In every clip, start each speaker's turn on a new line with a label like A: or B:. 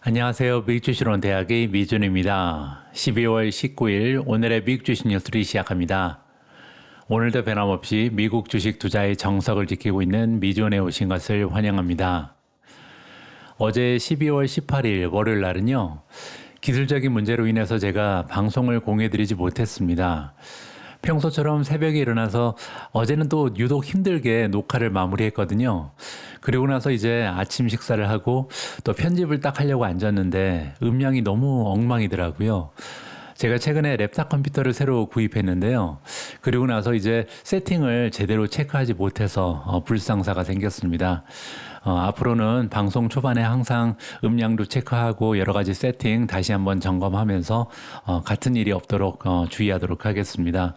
A: 안녕하세요. 미국주식론 대학의 미준입니다. 12월 19일 오늘의 미국 주식 뉴스를 시작합니다. 오늘도 변함없이 미국 주식 투자의 정석을 지키고 있는 미준에 오신 것을 환영합니다. 어제 12월 18일 월요일 날은요. 기술적인 문제로 인해서 제가 방송을 공유해드리지 못했습니다. 평소처럼 새벽에 일어나서 어제는 또 유독 힘들게 녹화를 마무리했거든요. 그리고 나서 이제 아침 식사를 하고 또 편집을 딱 하려고 앉았는데 음량이 너무 엉망이더라고요. 제가 최근에 랩탑 컴퓨터를 새로 구입했는데요. 그리고 나서 이제 세팅을 제대로 체크하지 못해서 불상사가 생겼습니다. 앞으로는 방송 초반에 항상 음량도 체크하고 여러 가지 세팅 다시 한번 점검하면서 같은 일이 없도록 주의하도록 하겠습니다.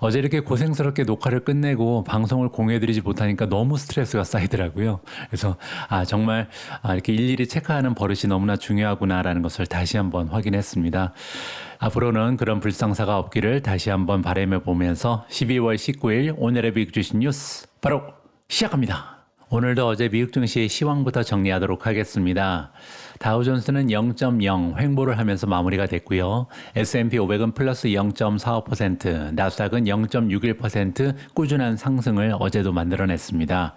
A: 어제 이렇게 고생스럽게 녹화를 끝내고 방송을 공유해드리지 못하니까 너무 스트레스가 쌓이더라고요. 그래서 정말 이렇게 일일이 체크하는 버릇이 너무나 중요하구나라는 것을 다시 한번 확인했습니다. 앞으로는 그런 불상사가 없기를 다시 한번 바람해 보면서 12월 19일 오늘의 미국 주식 뉴스 바로 시작합니다. 오늘도 어제 미국 증시의 시황부터 정리하도록 하겠습니다. 다우존스는 0.0 횡보를 하면서 마무리가 됐고요. S&P 500은 플러스 0.45%, 나스닥은 0.61% 꾸준한 상승을 어제도 만들어냈습니다.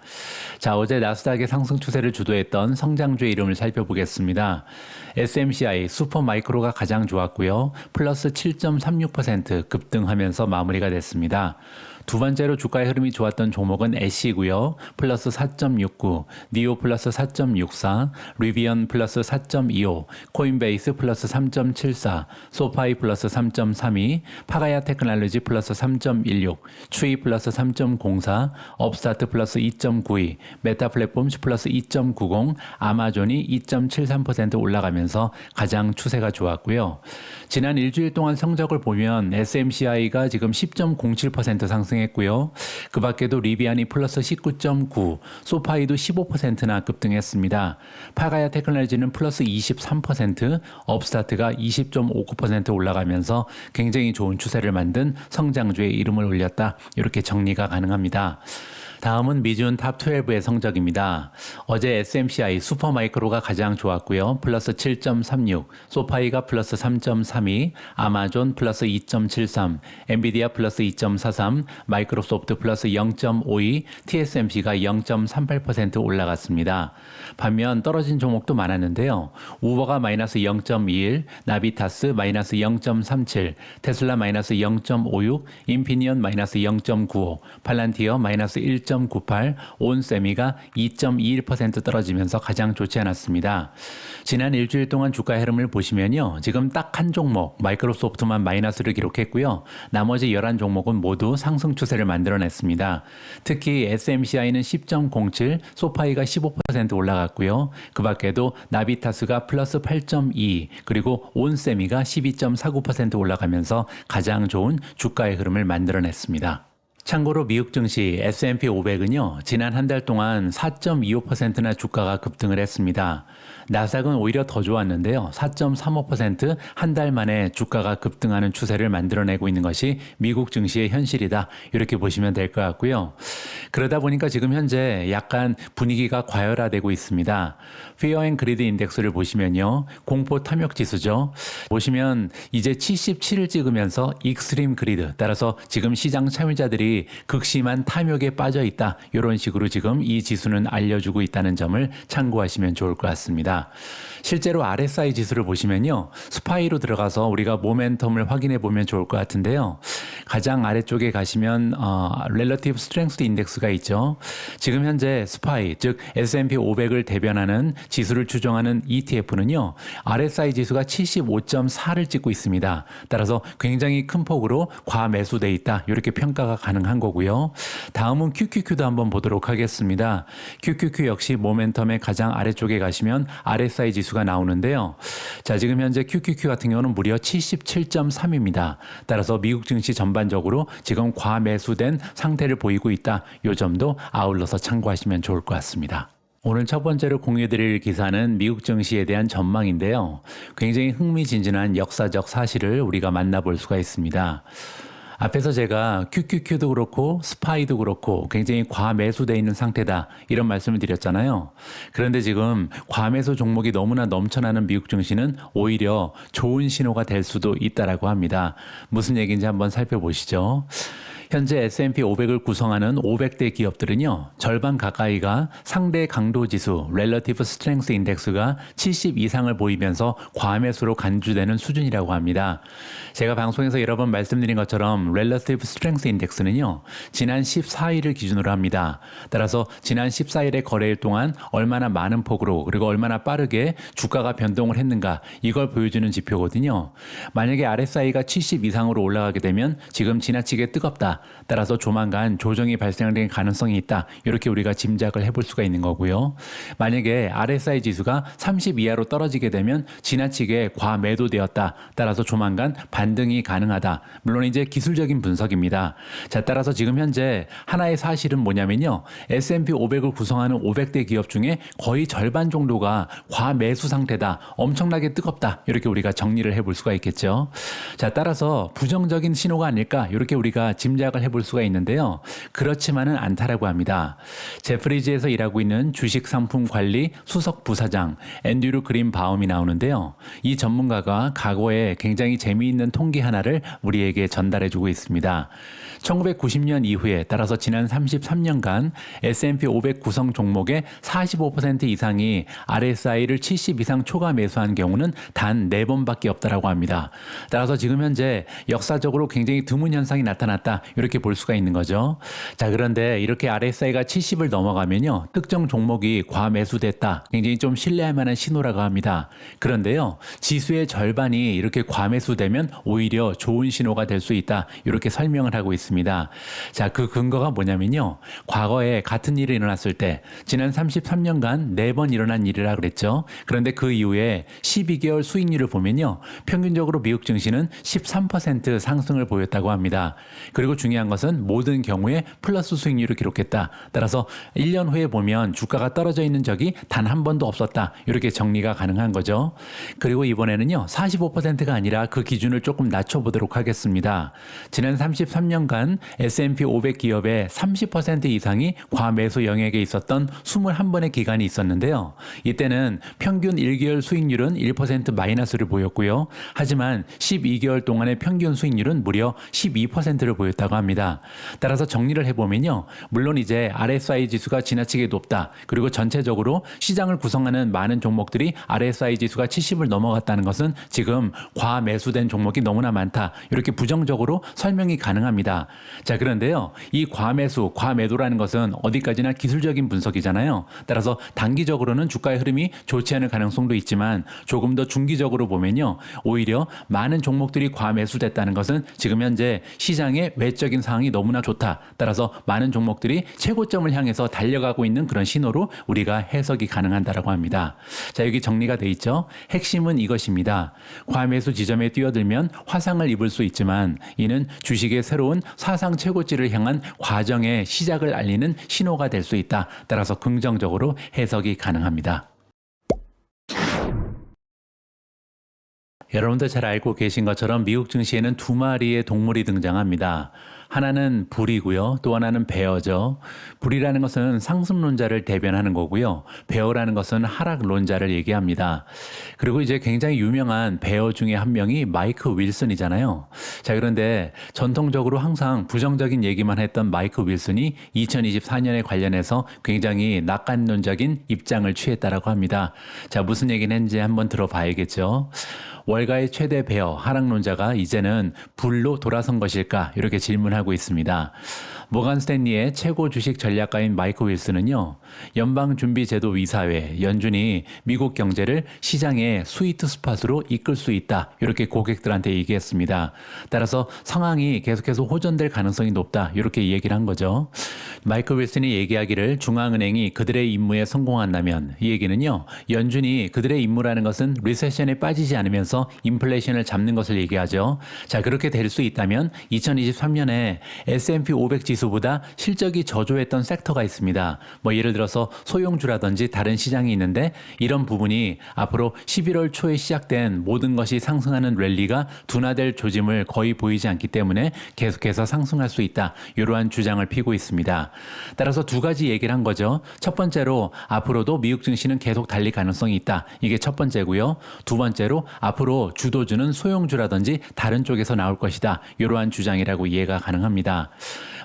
A: 자, 어제 나스닥의 상승 추세를 주도했던 성장주의 이름을 살펴보겠습니다. SMCI 슈퍼마이크로가 가장 좋았고요. 플러스 7.36% 급등하면서 마무리가 됐습니다. 두 번째로 주가의 흐름이 좋았던 종목은 애쉬고요. 플러스 4.69, 니오 플러스 4.64, 리비언 플러스 4.25, 코인베이스 플러스 3.74, 소파이 플러스 3.32, 파가야 테크놀로지 플러스 3.16, 추이 플러스 3.04, 업스타트 플러스 2.92, 메타 플랫폼스 플러스 2.90, 아마존이 2.73% 올라가면서 가장 추세가 좋았고요. 지난 일주일 동안 성적을 보면 SMCI가 지금 10.07% 상승했고요. 그 밖에도 리비안이 플러스 19.9, 소파이도 15%나 급등했습니다. 파가야 테크놀로지는 플러스 23%, 업스타트가 20.59% 올라가면서 굉장히 좋은 추세를 만든 성장주의 이름을 올렸다. 이렇게 정리가 가능합니다. 다음은 미준 탑 12의 성적입니다. 어제 SMCI 슈퍼마이크로가 가장 좋았고요. 플러스 7.36, 소파이가 플러스 3.32, 아마존 플러스 2.73, 엔비디아 플러스 2.43, 마이크로소프트 플러스 0.52, TSMC가 0.38% 올라갔습니다. 반면 떨어진 종목도 많았는데요. 우버가 마이너스 0.21, 나비타스 마이너스 0.37, 테슬라 마이너스 0.56, 인피니언 마이너스 0.95, 팔란티어 마이너스 1.98, 온세미가 2.21% 떨어지면서 가장 좋지 않았습니다. 지난 일주일 동안 주가 흐름을 보시면요. 지금 딱 한 종목, 마이크로소프트만 마이너스를 기록했고요. 나머지 11종목은 모두 상승 추세를 만들어냈습니다. 특히 SMCI는 10.07, 소파이가 15% 올라갔고요. 그 밖에도 나비타스가 플러스 8.2, 그리고 온세미가 12.49% 올라가면서 가장 좋은 주가의 흐름을 만들어냈습니다. 참고로 미국 증시 S&P 500은요, 지난 한 달 동안 4.25%나 주가가 급등을 했습니다. 나스닥은 오히려 더 좋았는데요. 4.35% 한 달 만에 주가가 급등하는 추세를 만들어내고 있는 것이 미국 증시의 현실이다. 이렇게 보시면 될 것 같고요. 그러다 보니까 지금 현재 약간 분위기가 과열화되고 있습니다. Fear and Greed 인덱스를 보시면요. 공포 탐욕 지수죠. 보시면 이제 77을 찍으면서 익스트림 그리드, 따라서 지금 시장 참여자들이 극심한 탐욕에 빠져 있다. 이런 식으로 지금 이 지수는 알려주고 있다는 점을 참고하시면 좋을 것 같습니다. 실제로 RSI 지수를 보시면요. 스파이로 들어가서 우리가 모멘텀을 확인해 보면 좋을 것 같은데요. 가장 아래쪽에 가시면 Relative Strength 인덱스가 있죠. 지금 현재 스파이, 즉 S&P 500을 대변하는 지수를 추정하는 ETF는요. RSI 지수가 75.4를 찍고 있습니다. 따라서 굉장히 큰 폭으로 과매수돼 있다. 이렇게 평가가 가능한 거고요. 다음은 QQQ도 한번 보도록 하겠습니다. QQQ 역시 모멘텀의 가장 아래쪽에 가시면 RSI 지수가 나오는데요. 자, 지금 현재 QQQ 같은 경우는 무려 77.3입니다. 따라서 미국 증시 전반적으로 지금 과매수된 상태를 보이고 있다. 이 점도 아울러서 참고하시면 좋을 것 같습니다. 오늘 첫 번째로 공유드릴 기사는 미국 증시에 대한 전망인데요. 굉장히 흥미진진한 역사적 사실을 우리가 만나볼 수가 있습니다. 앞에서 제가 QQQ도 그렇고 스파이도 그렇고 굉장히 과매수되어 있는 상태다 이런 말씀을 드렸잖아요. 그런데 지금 과매수 종목이 너무나 넘쳐나는 미국 증시는 오히려 좋은 신호가 될 수도 있다라고 합니다. 무슨 얘기인지 한번 살펴보시죠. 현재 S&P 500을 구성하는 500대 기업들은요, 절반 가까이가 상대 강도 지수, Relative Strength Index가 70 이상을 보이면서 과매수로 간주되는 수준이라고 합니다. 제가 방송에서 여러 번 말씀드린 것처럼 Relative Strength Index는요, 지난 14일을 기준으로 합니다. 따라서 지난 14일의 거래일 동안 얼마나 많은 폭으로 그리고 얼마나 빠르게 주가가 변동을 했는가 이걸 보여주는 지표거든요. 만약에 RSI가 70 이상으로 올라가게 되면 지금 지나치게 뜨겁다. 따라서 조만간 조정이 발생될 가능성이 있다. 이렇게 우리가 짐작을 해볼 수가 있는 거고요. 만약에 RSI 지수가 30 이하로 떨어지게 되면 지나치게 과매도되었다. 따라서 조만간 반등이 가능하다. 물론 이제 기술적인 분석입니다. 자, 따라서 지금 현재 하나의 사실은 뭐냐면요. S&P 500을 구성하는 500대 기업 중에 거의 절반 정도가 과매수 상태다. 엄청나게 뜨겁다. 이렇게 우리가 정리를 해볼 수가 있겠죠. 자, 따라서 부정적인 신호가 아닐까. 이렇게 우리가 짐작을 해볼 수가 있는데요. 그렇지만은 않다라고 합니다. 제프리즈에서 일하고 있는 주식 상품 관리 수석 부사장 앤드류 그린바움이 나오는데요. 이 전문가가 과거에 굉장히 재미있는 통계 하나를 우리에게 전달해주고 있습니다. 1990년 이후에 따라서 지난 33년간 S&P 500 구성 종목의 45% 이상이 RSI를 70 이상 초과 매수한 경우는 단 4번밖에 없다라고 합니다. 따라서 지금 현재 역사적으로 굉장히 드문 현상이 나타났다. 이렇게 볼 수가 있는 거죠. 자, 그런데 이렇게 RSI가 70을 넘어가면요. 특정 종목이 과매수됐다. 굉장히 좀 신뢰할 만한 신호라고 합니다. 그런데요. 지수의 절반이 이렇게 과매수되면 오히려 좋은 신호가 될 수 있다. 이렇게 설명을 하고 있습니다. 자, 그 근거가 뭐냐면요. 과거에 같은 일이 일어났을 때 지난 33년간 4번 일어난 일이라 그랬죠. 그런데 그 이후에 12개월 수익률을 보면요. 평균적으로 미국 증시는 13% 상승을 보였다고 합니다. 그리고 중요한 것은 모든 경우에 플러스 수익률을 기록했다. 따라서 1년 후에 보면 주가가 떨어져 있는 적이 단 한 번도 없었다. 이렇게 정리가 가능한 거죠. 그리고 이번에는요. 45%가 아니라 그 기준을 조금 낮춰보도록 하겠습니다. 지난 33년간 S&P 500 기업의 30% 이상이 과매수 영역에 있었던 21번의 기간이 있었는데요. 이때는 평균 1개월 수익률은 1% 마이너스를 보였고요. 하지만 12개월 동안의 평균 수익률은 무려 12%를 보였다고 합니다. 따라서 정리를 해보면요. 물론 이제 RSI 지수가 지나치게 높다. 그리고 전체적으로 시장을 구성하는 많은 종목들이 RSI 지수가 70을 넘어갔다는 것은 지금 과매수된 종목이 너무나 많다. 이렇게 부정적으로 설명이 가능합니다. 자, 그런데요. 이 과매수, 과매도라는 것은 어디까지나 기술적인 분석이잖아요. 따라서 단기적으로는 주가의 흐름이 좋지 않을 가능성도 있지만 조금 더 중기적으로 보면요. 오히려 많은 종목들이 과매수됐다는 것은 지금 현재 시장의 외적인 상황이 너무나 좋다. 따라서 많은 종목들이 최고점을 향해서 달려가고 있는 그런 신호로 우리가 해석이 가능하다고 합니다. 자, 여기 정리가 돼 있죠. 핵심은 이것입니다. 과매수 지점에 뛰어들면 화상을 입을 수 있지만 이는 주식의 새로운 사상 최고치를 향한 과정의 시작을 알리는 신호가 될 수 있다. 따라서 긍정적으로 해석이 가능합니다. 여러분도 잘 알고 계신 것처럼 미국 증시에는 두 마리의 동물이 등장합니다. 하나는 불이고요. 또 하나는 베어죠. 불이라는 것은 상승론자를 대변하는 거고요. 베어라는 것은 하락론자를 얘기합니다. 그리고 이제 굉장히 유명한 베어 중에 한 명이 마이크 윌슨이잖아요. 자, 그런데 전통적으로 항상 부정적인 얘기만 했던 마이크 윌슨이 2024년에 관련해서 굉장히 낙관론적인 입장을 취했다라고 합니다. 자, 무슨 얘기는 했는지 한번 들어봐야겠죠. 월가의 최대 베어 하락론자가 이제는 불로 돌아선 것일까? 이렇게 질문하고 있습니다. 모간 스탠리의 최고 주식 전략가인 마이크 윌슨은요. 연방준비제도 이사회 연준이 미국 경제를 시장의 스위트 스팟으로 이끌 수 있다. 이렇게 고객들한테 얘기했습니다. 따라서 상황이 계속해서 호전될 가능성이 높다. 이렇게 얘기를 한 거죠. 마이크 윌슨이 얘기하기를 중앙은행이 그들의 임무에 성공한다면 이 얘기는요. 연준이 그들의 임무라는 것은 리세션에 빠지지 않으면서 인플레이션을 잡는 것을 얘기하죠. 자, 그렇게 될 수 있다면 2023년에 S&P 500 지수 지수보다 실적이 저조했던 섹터가 있습니다. 뭐 예를 들어서 소형주라든지 다른 시장이 있는데 이런 부분이 앞으로 11월 초에 시작된 모든 것이 상승하는 랠리가 둔화될 조짐을 거의 보이지 않기 때문에 계속해서 상승할 수 있다. 이러한 주장을 피고 있습니다. 따라서 두 가지 얘기를 한 거죠. 첫 번째로 앞으로도 미국 증시는 계속 달릴 가능성이 있다. 이게 첫 번째고요. 두 번째로 앞으로 주도주는 소형주라든지 다른 쪽에서 나올 것이다. 이러한 주장이라고 이해가 가능합니다.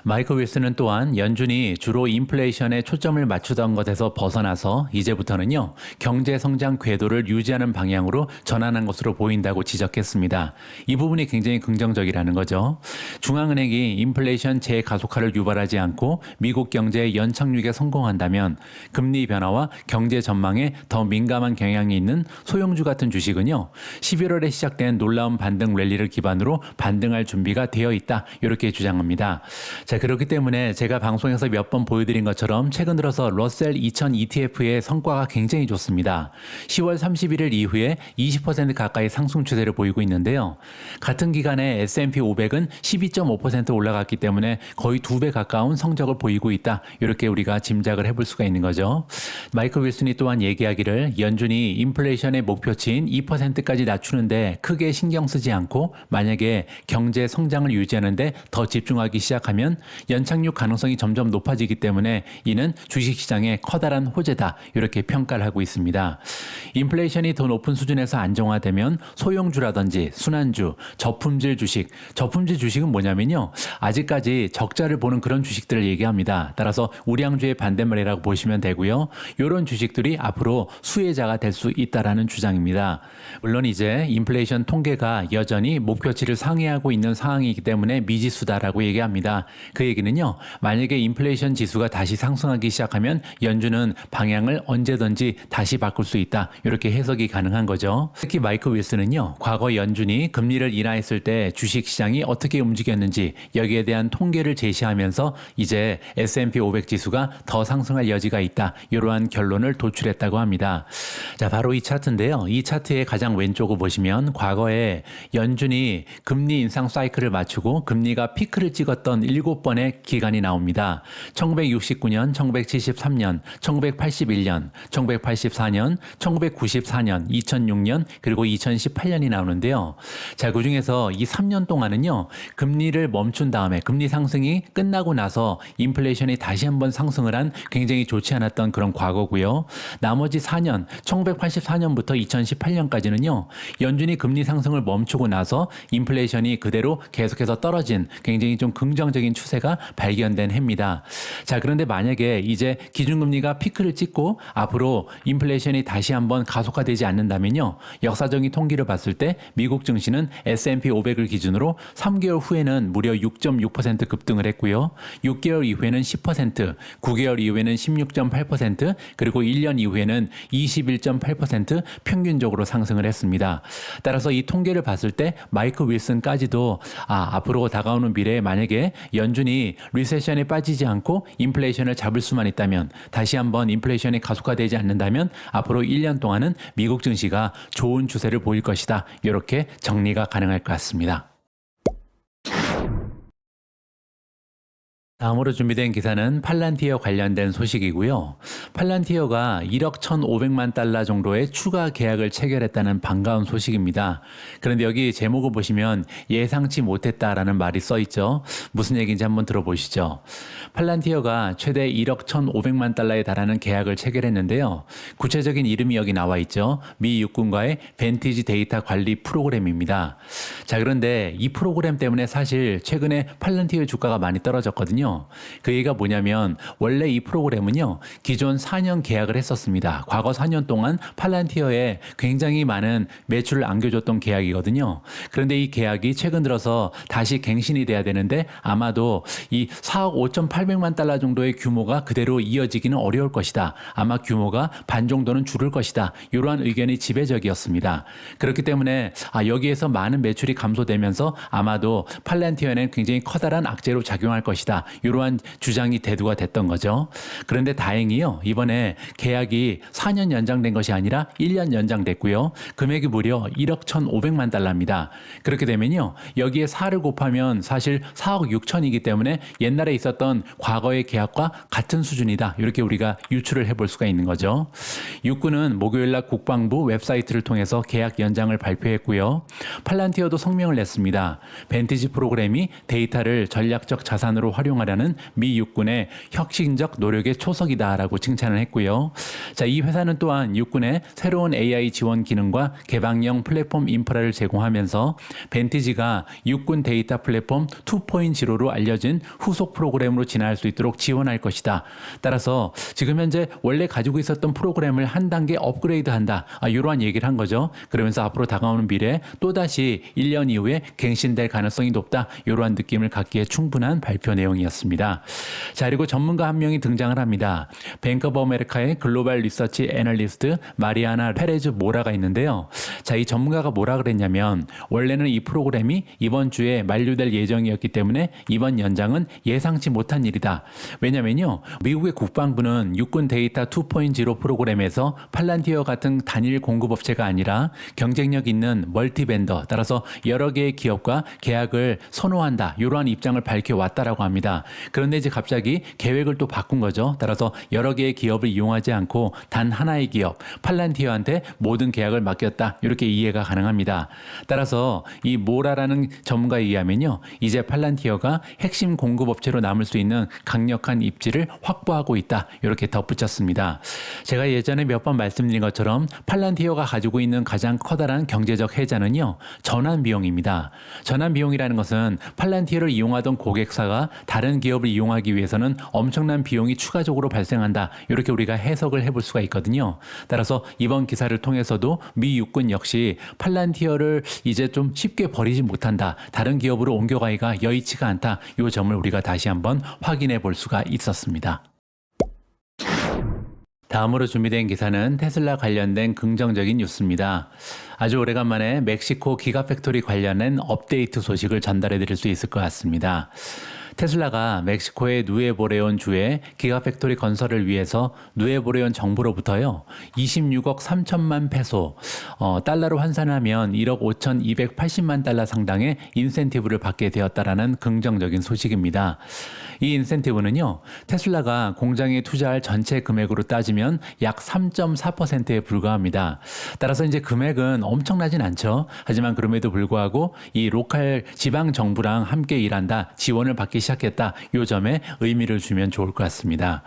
A: 마이클 윌슨은 또한 연준이 주로 인플레이션에 초점을 맞추던 것에서 벗어나서 이제부터는요, 경제 성장 궤도를 유지하는 방향으로 전환한 것으로 보인다고 지적했습니다. 이 부분이 굉장히 긍정적이라는 거죠. 중앙은행이 인플레이션 재가속화를 유발하지 않고 미국 경제의 연착륙에 성공한다면 금리 변화와 경제 전망에 더 민감한 경향이 있는 소형주 같은 주식은요, 11월에 시작된 놀라운 반등 랠리를 기반으로 반등할 준비가 되어 있다. 이렇게 주장합니다. 자, 그렇기 때문에 제가 방송에서 몇 번 보여드린 것처럼 최근 들어서 러셀 2000 ETF의 성과가 굉장히 좋습니다. 10월 31일 이후에 20% 가까이 상승 추세를 보이고 있는데요. 같은 기간에 S&P 500은 12.5% 올라갔기 때문에 거의 2배 가까운 성적을 보이고 있다. 이렇게 우리가 짐작을 해볼 수가 있는 거죠. 마이클 윌슨이 또한 얘기하기를 연준이 인플레이션의 목표치인 2%까지 낮추는데 크게 신경 쓰지 않고 만약에 경제 성장을 유지하는데 더 집중하기 시작하면 연착륙 가능성이 점점 높아지기 때문에 이는 주식시장의 커다란 호재다. 이렇게 평가를 하고 있습니다. 인플레이션이 더 높은 수준에서 안정화되면 소형주라든지 순환주, 저품질 주식은 뭐냐면요. 아직까지 적자를 보는 그런 주식들을 얘기합니다. 따라서 우량주의 반대말이라고 보시면 되고요. 이런 주식들이 앞으로 수혜자가 될 수 있다라는 주장입니다. 물론 이제 인플레이션 통계가 여전히 목표치를 상회하고 있는 상황이기 때문에 미지수다라고 얘기합니다. 그 얘기는요, 만약에 인플레이션 지수가 다시 상승하기 시작하면 연준은 방향을 언제든지 다시 바꿀 수 있다. 이렇게 해석이 가능한 거죠. 특히 마이클 윌슨은요, 과거 연준이 금리를 인하했을 때 주식시장이 어떻게 움직였는지 여기에 대한 통계를 제시하면서 이제 S&P 500 지수가 더 상승할 여지가 있다. 이러한 결론을 도출했다고 합니다. 자, 바로 이 차트인데요. 이 차트의 가장 왼쪽을 보시면 과거에 연준이 금리 인상 사이클을 맞추고 금리가 피크를 찍었던 7번의 기간이 나옵니다. 1969년, 1973년, 1981년, 1984년, 1994년, 2006년, 그리고 2018년이 나오는데요. 자, 그중에서 이 3년 동안은요, 금리를 멈춘 다음에 금리 상승이 끝나고 나서 인플레이션이 다시 한번 상승을 한 굉장히 좋지 않았던 그런 과거고요. 나머지 4년, 1984년부터 2018년까지는요, 연준이 금리 상승을 멈추고 나서 인플레이션이 그대로 계속해서 떨어진 굉장히 좀 긍정적인 추세가 발견된 해입니다. 자, 그런데 만약에 이제 기준금리가 피크를 찍고 앞으로 인플레이션이 다시 한번 가속화되지 않는다면요, 역사적인 통계를 봤을 때 미국 증시는 S&P 500을 기준으로 3개월 후에는 무려 6.6% 급등을 했고요. 6개월 이후에는 10%, 9개월 이후에는 16.8%, 그리고 1년 이후에는 21.8% 평균적으로 상승을 했습니다. 따라서 이 통계를 봤을 때 마이클 윌슨까지도 앞으로 다가오는 미래에 만약에 연준이 리세션에 빠지지 않고 인플레이션을 잡을 수만 있다면, 다시 한번 인플레이션이 가속화되지 않는다면 앞으로 1년 동안은 미국 증시가 좋은 추세를 보일 것이다. 이렇게 정리가 가능할 것 같습니다. 다음으로 준비된 기사는 팔란티어 관련된 소식이고요. 팔란티어가 1억 1,500만 달러 정도의 추가 계약을 체결했다는 반가운 소식입니다. 그런데 여기 제목을 보시면 예상치 못했다라는 말이 써 있죠. 무슨 얘기인지 한번 들어보시죠. 팔란티어가 최대 1억 1,500만 달러에 달하는 계약을 체결했는데요. 구체적인 이름이 여기 나와 있죠. 미 육군과의 벤티지 데이터 관리 프로그램입니다. 자, 그런데 이 프로그램 때문에 사실 최근에 팔란티어 주가가 많이 떨어졌거든요. 그 얘기가 뭐냐면 원래 이 프로그램은요, 기존 4년 계약을 했었습니다. 과거 4년 동안 팔란티어에 굉장히 많은 매출을 안겨줬던 계약이거든요. 그런데 이 계약이 최근 들어서 다시 갱신이 돼야 되는데 아마도 이 4억 5,800만 달러 정도의 규모가 그대로 이어지기는 어려울 것이다. 아마 규모가 반 정도는 줄을 것이다. 이러한 의견이 지배적이었습니다. 그렇기 때문에 여기에서 많은 매출이 감소되면서 아마도 팔란티어에는 굉장히 커다란 악재로 작용할 것이다. 이러한 주장이 대두가 됐던 거죠. 그런데 다행히요. 이번에 계약이 4년 연장된 것이 아니라 1년 연장됐고요. 금액이 무려 1억 1,500만 달러입니다. 그렇게 되면요. 여기에 4를 곱하면 사실 4억 6천이기 때문에 옛날에 있었던 과거의 계약과 같은 수준이다. 이렇게 우리가 유추를 해볼 수가 있는 거죠. 육군은 목요일 날 국방부 웹사이트를 통해서 계약 연장을 발표했고요. 팔란티어도 성명을 냈습니다. 벤티지 프로그램이 데이터를 전략적 자산으로 활용하려는 미 육군의 혁신적 노력의 초석이다라고 칭찬을 했고요. 자, 이 회사는 또한 육군의 새로운 AI 지원 기능과 개방형 플랫폼 인프라를 제공하면서 벤티지가 육군 데이터 플랫폼 2.0로 알려진 후속 프로그램으로 진화할 수 있도록 지원할 것이다. 따라서 지금 현재 원래 가지고 있었던 프로그램을 한 단계 업그레이드한다. 이러한 얘기를 한 거죠. 그러면서 앞으로 다가오는 미래에 또다시 1년 이후에 갱신될 가능성이 높다. 이러한 느낌을 갖기에 충분한 발표 내용이었습니다. 자, 그리고 전문가 한 명이 등장을 합니다. 뱅크 오브 아메리카의 글로벌 리서치 애널리스트 마리아나 페레즈 모라가 있는데요. 자, 이 전문가가 뭐라 그랬냐면 원래는 이 프로그램이 이번 주에 만료될 예정이었기 때문에 이번 연장은 예상치 못한 일이다. 왜냐면요. 미국의 국방부는 육군 데이터 2.0 프로그램에서 팔란티어 같은 단일 공급업체가 아니라 경쟁력 있는 멀티벤더, 따라서 여러 개의 기업과 계약을 선호한다. 이러한 입장을 밝혀왔다라고 합니다. 그런데 이제 갑자기 계획을 또 바꾼 거죠. 따라서 여러 개의 기업을 이용하지 않고 단 하나의 기업, 팔란티어한테 모든 계약을 맡겼다. 이렇게 이해가 가능합니다. 따라서 이 모라라는 전문가에 의하면요. 이제 팔란티어가 핵심 공급업체로 남을 수 있는 강력한 입지를 확보하고 있다. 이렇게 덧붙였습니다. 제가 예전에 몇 번 말씀드린 것처럼 팔란티어가 가지고 있는 가장 커다란 경제적 해자는요. 전환 비용입니다. 전환 비용이라는 것은 팔란티어를 이용하던 고객사가 다른 기업을 이용하기 위해서는 엄청난 비용이 추가적으로 발생한다. 이렇게 우리가 해석을 해볼 수가 있거든요. 따라서 이번 기사를 통해서도 미 육군 역시 팔란티어를 이제 좀 쉽게 버리지 못한다. 다른 기업으로 옮겨가기가 여의치가 않다. 이 점을 우리가 다시 한번 확인해 볼 수가 있었습니다. 다음으로 준비된 기사는 테슬라 관련된 긍정적인 뉴스입니다. 아주 오래간만에 멕시코 기가팩토리 관련된 업데이트 소식을 전달해 드릴 수 있을 것 같습니다. 테슬라가 멕시코의 누에보레온 주에 기가팩토리 건설을 위해서 누에보레온 정부로부터요 26억 3천만 페소, 달러로 환산하면 1억 5,280만 달러 상당의 인센티브를 받게 되었다라는 긍정적인 소식입니다. 이 인센티브는요 테슬라가 공장에 투자할 전체 금액으로 따지면 약 3.4%에 불과합니다. 따라서 이제 금액은 엄청나진 않죠. 하지만 그럼에도 불구하고 이 로컬 지방 정부랑 함께 일한다, 지원을 받기 시작했다. 이 점에 의미를 주면 좋을 것 같습니다.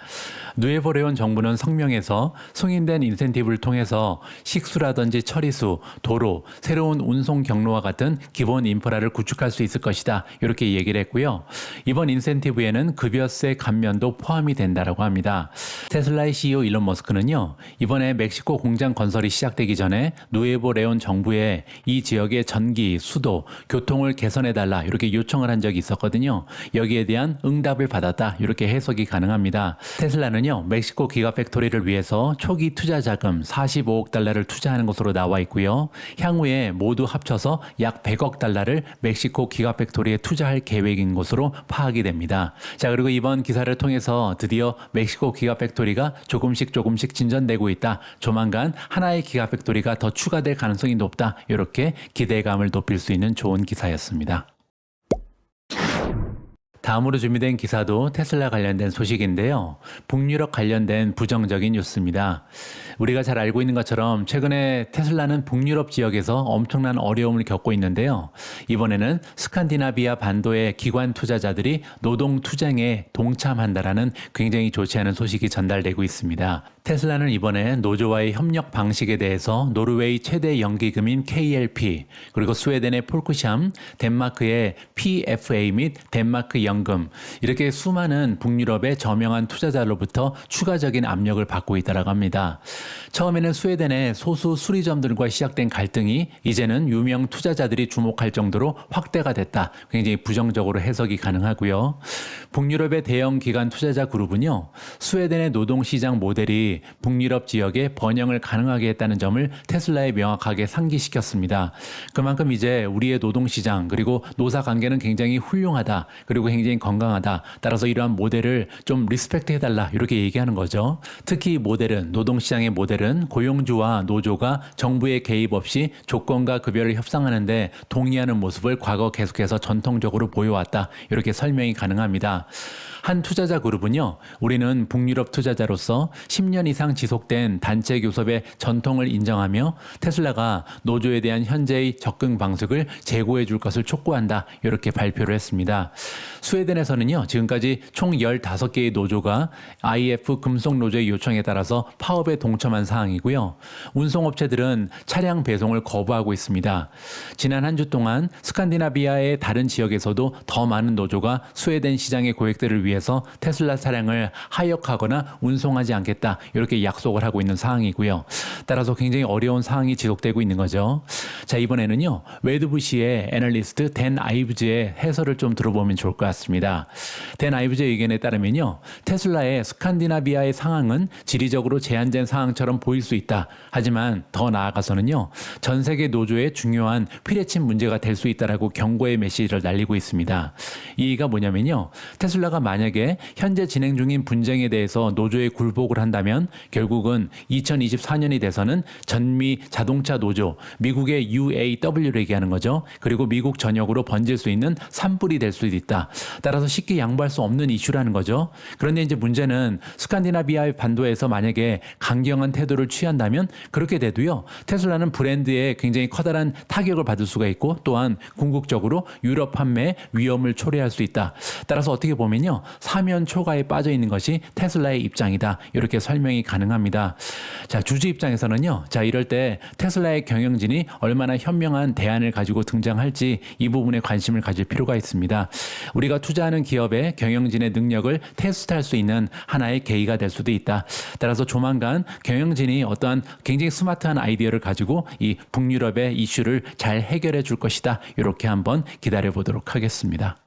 A: 누에보레온 정부는 성명에서 승인된 인센티브를 통해서 식수라든지 처리수, 도로, 새로운 운송 경로와 같은 기본 인프라를 구축할 수 있을 것이다. 이렇게 얘기를 했고요. 이번 인센티브에는 급여세 감면도 포함이 된다라고 합니다. 테슬라의 CEO 일론 머스크는요. 이번에 멕시코 공장 건설이 시작되기 전에 누에보레온 정부에 이 지역의 전기, 수도, 교통을 개선해달라 이렇게 요청을 한 적이 있었거든요. 여기에 대한 응답을 받았다. 이렇게 해석이 가능합니다. 테슬라는요. 멕시코 기가팩토리를 위해서 초기 투자 자금 45억 달러를 투자하는 것으로 나와 있고요. 향후에 모두 합쳐서 약 100억 달러를 멕시코 기가팩토리에 투자할 계획인 것으로 파악이 됩니다. 자, 그리고 이번 기사를 통해서 드디어 멕시코 기가팩토리가 조금씩 진전되고 있다. 조만간 하나의 기가팩토리가 더 추가될 가능성이 높다. 이렇게 기대감을 높일 수 있는 좋은 기사였습니다. 다음으로 준비된 기사도 테슬라 관련된 소식인데요. 북유럽 관련된 부정적인 뉴스입니다. 우리가 잘 알고 있는 것처럼 최근에 테슬라는 북유럽 지역에서 엄청난 어려움을 겪고 있는데요. 이번에는 스칸디나비아 반도의 기관 투자자들이 노동 투쟁에 동참한다라는 굉장히 좋지 않은 소식이 전달되고 있습니다. 테슬라는 이번에 노조와의 협력 방식에 대해서 노르웨이 최대 연기금인 KLP, 그리고 스웨덴의 폴크샴, 덴마크의 PFA 및 덴마크 연금, 이렇게 수많은 북유럽의 저명한 투자자로부터 추가적인 압력을 받고 있다고 합니다. 처음에는 스웨덴의 소수 수리점들과 시작된 갈등이 이제는 유명 투자자들이 주목할 정도로 확대가 됐다. 굉장히 부정적으로 해석이 가능하고요. 북유럽의 대형 기관 투자자 그룹은요. 스웨덴의 노동시장 모델이 기업들이 북유럽 지역에 번영을 가능하게 했다는 점을 테슬라에 명확하게 상기시켰습니다. 그만큼 이제 우리의 노동시장 그리고 노사 관계는 굉장히 훌륭하다. 그리고 굉장히 건강하다. 따라서 이러한 모델을 좀 리스펙트 해달라. 이렇게 얘기하는 거죠. 특히 노동시장의 모델은 고용주와 노조가 정부의 개입 없이 조건과 급여를 협상하는데 동의하는 모습을 과거 계속해서 전통적으로 보여왔다. 이렇게 설명이 가능합니다. 한 투자자 그룹은요, 우리는 북유럽 투자자로서 10년 이상 지속된 단체 교섭의 전통을 인정하며 테슬라가 노조에 대한 현재의 접근 방식을 제고해 줄 것을 촉구한다. 이렇게 발표를 했습니다. 스웨덴에서는요, 지금까지 총 15개의 노조가 IF 금속 노조의 요청에 따라서 파업에 동참한 사항이고요. 운송업체들은 차량 배송을 거부하고 있습니다. 지난 한 주 동안 스칸디나비아의 다른 지역에서도 더 많은 노조가 스웨덴 시장의 고객들을 위해서 테슬라 차량을 하역하거나 운송하지 않겠다 이렇게 약속을 하고 있는 상황이고요. 따라서 굉장히 어려운 상황이 지속되고 있는 거죠. 자, 이번에는요, 웨드부시의 애널리스트 댄 아이브즈의 해설을 좀 들어보면 좋을 것 같습니다. 댄 아이브즈의 의견에 따르면요, 테슬라의 스칸디나비아의 상황은 지리적으로 제한된 상황처럼 보일 수 있다. 하지만 더 나아가서는요, 전 세계 노조의 중요한 피뢰침 문제가 될 수 있다라고 경고의 메시지를 날리고 있습니다. 이 얘기가 뭐냐면요, 테슬라가 만약에 현재 진행 중인 분쟁에 대해서 노조에 굴복을 한다면 결국은 2024년이 돼서는 전미 자동차 노조, 미국의 UAW를 얘기하는 거죠. 그리고 미국 전역으로 번질 수 있는 산불이 될 수도 있다. 따라서 쉽게 양보할 수 없는 이슈라는 거죠. 그런데 이제 문제는 스칸디나비아 반도에서 만약에 강경한 태도를 취한다면 그렇게 돼도요, 테슬라는 브랜드에 굉장히 커다란 타격을 받을 수가 있고 또한 궁극적으로 유럽 판매에 위험을 초래할 수 있다. 따라서 어떻게 보면요, 사면 초가에 빠져 있는 것이 테슬라의 입장이다. 이렇게 설명이 가능합니다. 자, 주주 입장에서는요, 자, 이럴 때 테슬라의 경영진이 얼마나 현명한 대안을 가지고 등장할지 이 부분에 관심을 가질 필요가 있습니다. 우리가 투자하는 기업의 경영진의 능력을 테스트할 수 있는 하나의 계기가 될 수도 있다. 따라서 조만간 경영진이 어떠한 굉장히 스마트한 아이디어를 가지고 이 북유럽의 이슈를 잘 해결해 줄 것이다. 이렇게 한번 기다려 보도록 하겠습니다.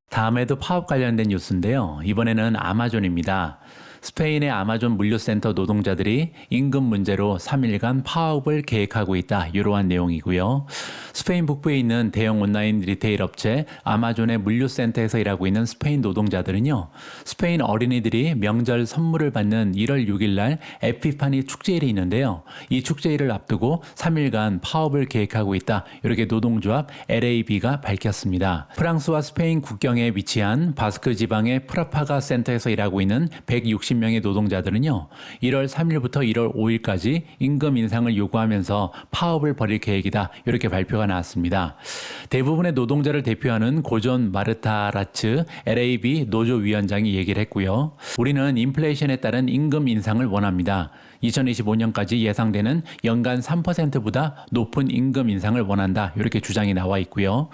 A: 다음에도 파업 관련된 뉴스인데요. 이번에는 아마존입니다. 스페인의 아마존 물류센터 노동자들이 임금 문제로 3일간 파업을 계획하고 있다. 이러한 내용이고요. 스페인 북부에 있는 대형 온라인 리테일 업체 아마존의 물류센터에서 일하고 있는 스페인 노동자들은요, 스페인 어린이들이 명절 선물을 받는 1월 6일 날 에피파니 축제일이 있는데요. 이 축제일을 앞두고 3일간 파업을 계획하고 있다. 이렇게 노동조합 LAB가 밝혔습니다. 프랑스와 스페인 국경에 위치한 바스크 지방의 프라파가 센터에서 일하고 있는 160명의 노동자들은요, 1월 3일부터 1월 5일까지 임금 인상을 요구하면서 파업을 벌일 계획이다. 이렇게 발표가 나왔습니다. 대부분의 노동자를 대표하는 고존 마르타라츠 LAB 노조위원장이 얘기를 했고요. 우리는 인플레이션에 따른 임금 인상을 원합니다. 2025년까지 예상되는 연간 3%보다 높은 임금 인상을 원한다. 이렇게 주장이 나와 있고요.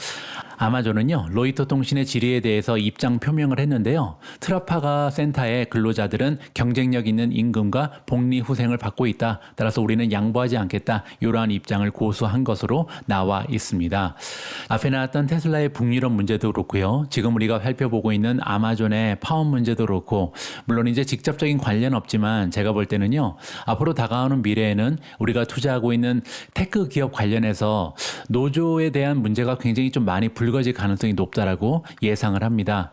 A: 아마존은요, 로이터 통신의 질의에 대해서 입장 표명을 했는데요. 트라파가 센터의 근로자들은 경쟁력 있는 임금과 복리 후생을 받고 있다. 따라서 우리는 양보하지 않겠다. 이러한 입장을 고수한 것으로 나와 있습니다. 앞에 나왔던 테슬라의 북유럽 문제도 그렇고요. 지금 우리가 살펴보고 있는 아마존의 파업 문제도 그렇고, 물론 이제 직접적인 관련 없지만 제가 볼 때는요, 앞으로 다가오는 미래에는 우리가 투자하고 있는 테크 기업 관련해서 노조에 대한 문제가 굉장히 좀 많이 불거질 가능성이 높다라고 예상을 합니다.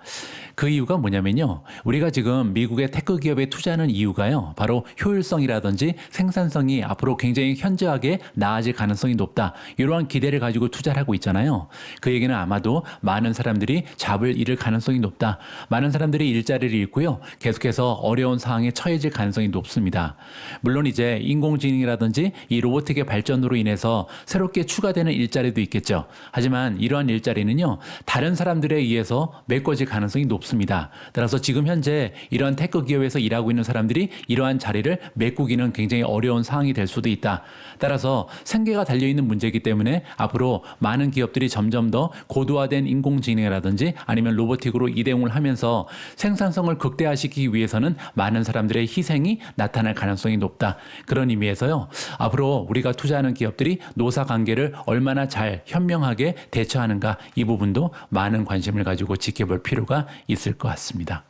A: 그 이유가 뭐냐면요, 우리가 지금 미국의 테크 기업에 투자하는 이유가요, 바로 효율성이라든지 생산성이 앞으로 굉장히 현저하게 나아질 가능성이 높다. 이러한 기대를 가지고 투자를 하고 있잖아요. 그 얘기는 아마도 많은 사람들이 잡을 잃을 가능성이 높다. 많은 사람들이 일자리를 잃고요, 계속해서 어려운 상황에 처해질 가능성이 높습니다. 물론 이제 인공지능이라든지 이 로보틱의 발전으로 인해서 새롭게 추가되는 일자리도 있겠죠. 하지만 이러한 일자리는요, 다른 사람들에 의해서 메꿔질 가능성이 높습니다. 따라서 지금 현재 이러한 테크 기업에서 일하고 있는 사람들이 이러한 자리를 메꾸기는 굉장히 어려운 상황이 될 수도 있다. 따라서 생계가 달려있는 문제이기 때문에 앞으로 많은 기업들이 점점 더 고도화된 인공지능이라든지 아니면 로보틱으로 이동을 하면서 생산성을 극대화시키기 위해서는 많은 사람들의 희생이 나타날 가능성이 높다. 그런 의미에서요, 앞으로 우리가 투자하는 기업들이 노사관계를 얼마나 잘 현명하게 대처하는가, 이 부분도 많은 관심을 가지고 지켜볼 필요가 있을 것 같습니다.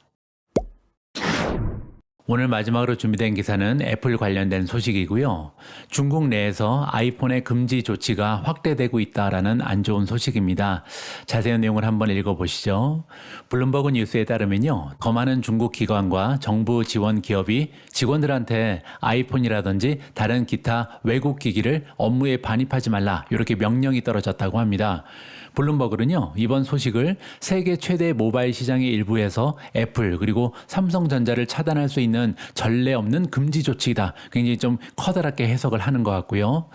A: 오늘 마지막으로 준비된 기사는 애플 관련된 소식이고요. 중국 내에서 아이폰의 금지 조치가 확대되고 있다라는 안 좋은 소식입니다. 자세한 내용을 한번 읽어보시죠. 블룸버그 뉴스에 따르면요. 더 많은 중국 기관과 정부 지원 기업이 직원들한테 아이폰이라든지 다른 기타 외국 기기를 업무에 반입하지 말라 이렇게 명령이 떨어졌다고 합니다. 블룸버그는요. 이번 소식을 세계 최대 모바일 시장의 일부에서 애플 그리고 삼성전자를 차단할 수 있는 전례 없는 금지 조치이다. 굉장히 좀 커다랗게 해석을 하는 것 같고요.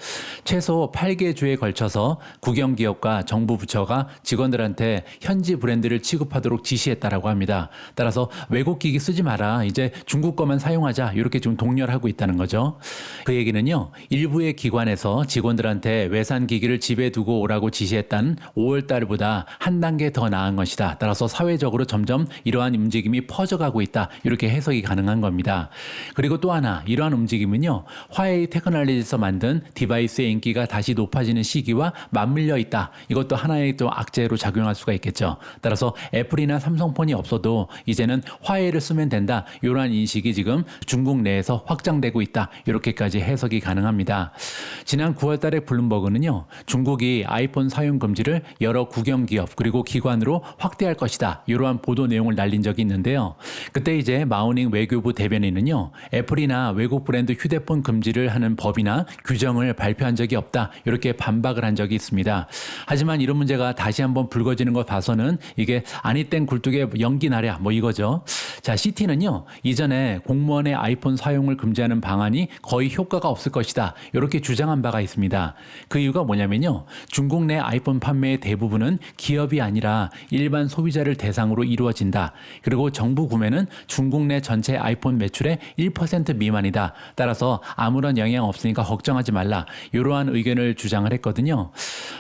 A: 최소 8개 주에 걸쳐서 국영기업과 정부 부처가 직원들한테 현지 브랜드를 취급하도록 지시했다라고 합니다. 따라서 외국 기기 쓰지 마라. 이제 중국 거만 사용하자. 이렇게 좀 독려하고 있다는 거죠. 그 얘기는요. 일부의 기관에서 직원들한테 외산 기기를 집에 두고 오라고 지시했다는 5월 달보다 한 단계 더 나은 것이다. 따라서 사회적으로 점점 이러한 움직임이 퍼져가고 있다. 이렇게 해석이 가능한 겁니다. 그리고 또 하나 이러한 움직임은요. 화웨이 테크놀로지에서 만든 디바이스의 인기가 다시 높아지는 시기와 맞물려 있다. 이것도 하나의 또 악재로 작용할 수가 있겠죠. 따라서 애플이나 삼성폰이 없어도 이제는 화웨이를 쓰면 된다. 이러한 인식이 지금 중국 내에서 확장되고 있다. 이렇게까지 해석이 가능합니다. 지난 9월 달에 블룸버그는요. 중국이 아이폰 사용 금지를 여러 국영기업 그리고 기관으로 확대할 것이다. 이러한 보도 내용을 날린 적이 있는데요. 그때 이제 마우닝 외교부 대변인은요. 애플이나 외국 브랜드 휴대폰 금지를 하는 법이나 규정을 발표한 적이 없다. 이렇게 반박을 한 적이 있습니다. 하지만 이런 문제가 다시 한번 불거지는 것 봐서는 이게 아니 땐 굴뚝에 연기 나랴 뭐 이거죠. 자, CT는요. 이전에 공무원의 아이폰 사용을 금지하는 방안이 거의 효과가 없을 것이다. 이렇게 주장한 바가 있습니다. 그 이유가 뭐냐면요. 중국 내 아이폰 판매의 대부분은 기업이 아니라 일반 소비자를 대상으로 이루어진다. 그리고 정부 구매는 중국 내 전체 아이폰 매출의 1% 미만이다. 따라서 아무런 영향 없으니까 걱정하지 말라. 이러한 의견을 주장을 했거든요.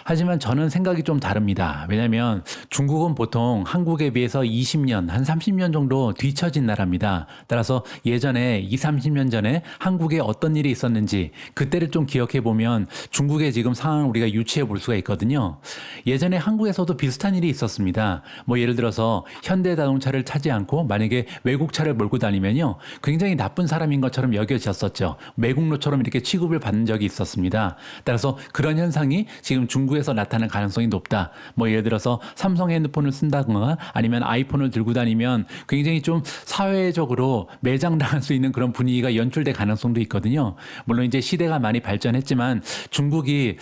A: 하지만 저는 생각이 좀 다릅니다. 왜냐하면 중국은 보통 한국에 비해서 20년, 한 30년 정도 뒤처진 나라입니다. 따라서 예전에 20, 30년 전에 한국에 어떤 일이 있었는지 그때를 좀 기억해 보면 중국의 지금 상황을 우리가 유추해 볼 수가 있거든요. 예전에 한국에서도 비슷한 일이 있었습니다. 뭐 예를 들어서 현대자동차를 타지 않고 만약에 외국 차를 몰고 다니면요. 굉장히 나쁜 사람인 것처럼 여겨졌었죠. 매국노처럼 이렇게 취급을 받는 적이 있었습니다. 따라서 그런 현상이 지금 중국에서 나타날 가능성이 높다. 뭐 예를 들어서 삼성 핸드폰을 쓴다거나 아니면 아이폰을 들고 다니면 굉장히 좀 사회적으로 매장당할 수 있는 그런 분위기가 연출될 가능성도 있거든요. 물론 이제 시대가 많이 발전했지만 중국이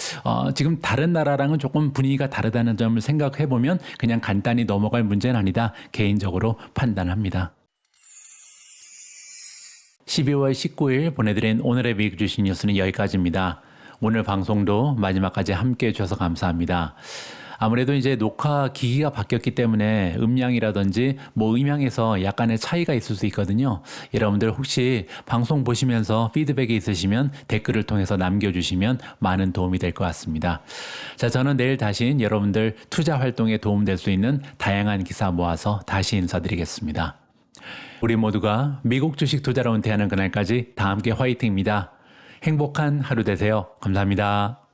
A: 지금 다른 나라랑은 조금 분위기가 다르다는 점을 생각해 보면 그냥 간단히 넘어갈 문제는 아니다. 개인적으로 판단합니다. 12월 19일 보내드린 오늘의 미국 주식 뉴스는 여기까지입니다. 오늘 방송도 마지막까지 함께해 주셔서 감사합니다. 아무래도 이제 녹화 기기가 바뀌었기 때문에 음량이라든지 뭐 음향에서 약간의 차이가 있을 수 있거든요. 여러분들 혹시 방송 보시면서 피드백이 있으시면 댓글을 통해서 남겨주시면 많은 도움이 될 것 같습니다. 자, 저는 내일 다시 여러분들 투자 활동에 도움될 수 있는 다양한 기사 모아서 다시 인사드리겠습니다. 우리 모두가 미국 주식 투자로 은퇴하는 그날까지 다 함께 화이팅입니다. 행복한 하루 되세요. 감사합니다.